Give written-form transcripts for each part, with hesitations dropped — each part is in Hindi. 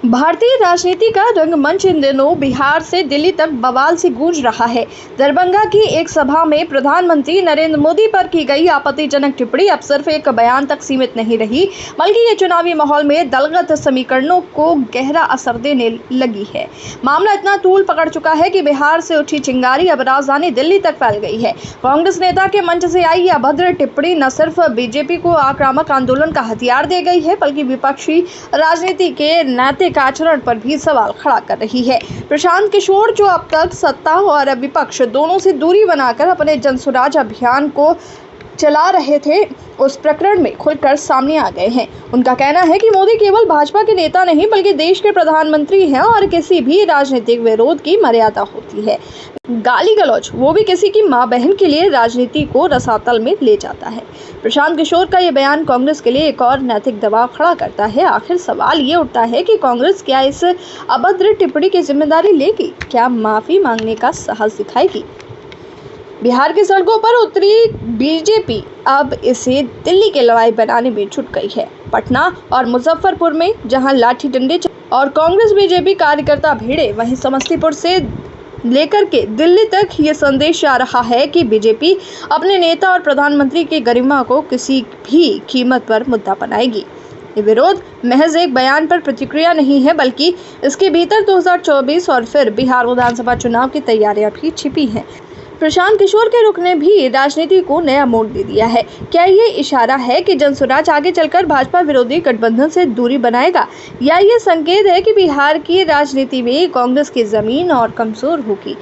भारतीय राजनीति का रंगमंच इन दिनों बिहार से दिल्ली तक बवाल से गूंज रहा है। दरभंगा की एक सभा में प्रधानमंत्री नरेंद्र मोदी पर की गई आपत्तिजनक टिप्पणी अब सिर्फ एक बयान तक सीमित नहीं रही, बल्कि ये चुनावी माहौल में दलगत समीकरणों को गहरा असर देने लगी है। मामला इतना तूल पकड़ चुका है कि बिहार से उठी चिंगारी अब राजधानी दिल्ली तक फैल गई है। कांग्रेस नेता के मंच से आई यह अभद्र टिप्पणी न सिर्फ बीजेपी को आक्रामक आंदोलन का हथियार दे गई है, बल्कि विपक्षी राजनीति के नैतिक आचरण पर भी सवाल खड़ा कर रही है। प्रशांत किशोर, जो अब तक सत्ता और विपक्ष दोनों से दूरी बनाकर अपने जनसुराज अभियान को चला रहे थे, उस प्रकरण में खुलकर सामने आ गए हैं। उनका कहना है कि मोदी केवल भाजपा के नेता नहीं, बल्कि देश के प्रधानमंत्री हैं और किसी भी राजनीतिक विरोध की मर्यादा होती है। गाली गलौज, वो भी किसी की मां बहन के लिए, राजनीति को रसातल में ले जाता है। प्रशांत किशोर का ये बयान कांग्रेस के लिए एक और नैतिक दबाव खड़ा करता है। आखिर सवाल ये उठता है कि कांग्रेस क्या इस अभद्र टिप्पणी की जिम्मेदारी लेगी? क्या माफी मांगने का साहस दिखाएगी? बिहार की सड़कों पर उतरी बीजेपी अब इसे दिल्ली की लड़ाई बनाने में जुट गई है। पटना और मुजफ्फरपुर में जहां लाठी डंडे और कांग्रेस बीजेपी कार्यकर्ता भिड़े, वहीं समस्तीपुर से लेकर के दिल्ली तक ये संदेश आ रहा है कि बीजेपी अपने नेता और प्रधानमंत्री की गरिमा को किसी भी कीमत पर मुद्दा बनाएगी। ये विरोध महज एक बयान पर प्रतिक्रिया नहीं है, बल्कि इसके भीतर 2024 और फिर बिहार विधानसभा चुनाव की तैयारियां भी छिपी हैं। प्रशांत किशोर के रुख ने भी राजनीति को नया मोड़ दे दिया है। क्या ये इशारा है कि जनसुराज आगे चलकर भाजपा विरोधी गठबंधन से दूरी बनाएगा, या ये संकेत है कि बिहार की राजनीति में कांग्रेस की जमीन और कमजोर होगी?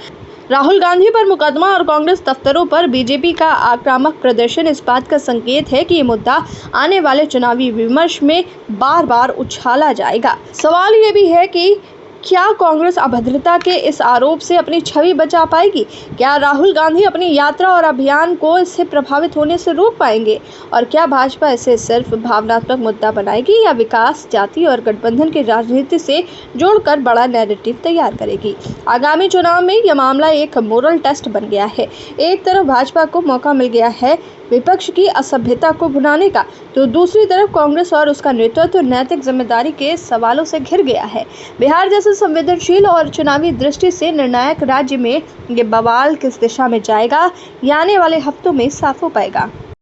राहुल गांधी पर मुकदमा और कांग्रेस दफ्तरों पर बीजेपी का आक्रामक प्रदर्शन इस बात का संकेत है कि ये मुद्दा आने वाले चुनावी विमर्श में बार बार उछाला जाएगा। सवाल ये भी है कि क्या कांग्रेस अभद्रता के इस आरोप से अपनी छवि बचा पाएगी? क्या राहुल गांधी अपनी यात्रा और अभियान को इससे प्रभावित होने से रोक पाएंगे? और क्या भाजपा इसे सिर्फ भावनात्मक मुद्दा बनाएगी, या विकास, जाति और गठबंधन की राजनीति से जोड़कर बड़ा नैरेटिव तैयार करेगी? आगामी चुनाव में यह मामला एक मोरल टेस्ट बन गया है। एक तरफ भाजपा को मौका मिल गया है विपक्ष की असभ्यता को भुनाने का, तो दूसरी तरफ कांग्रेस और उसका नेतृत्व नैतिक जिम्मेदारी के सवालों से घिर गया है। बिहार जैसे संवेदनशील और चुनावी दृष्टि से निर्णायक राज्य में ये बवाल किस दिशा में जाएगा, ये आने वाले हफ्तों में साफ हो पाएगा।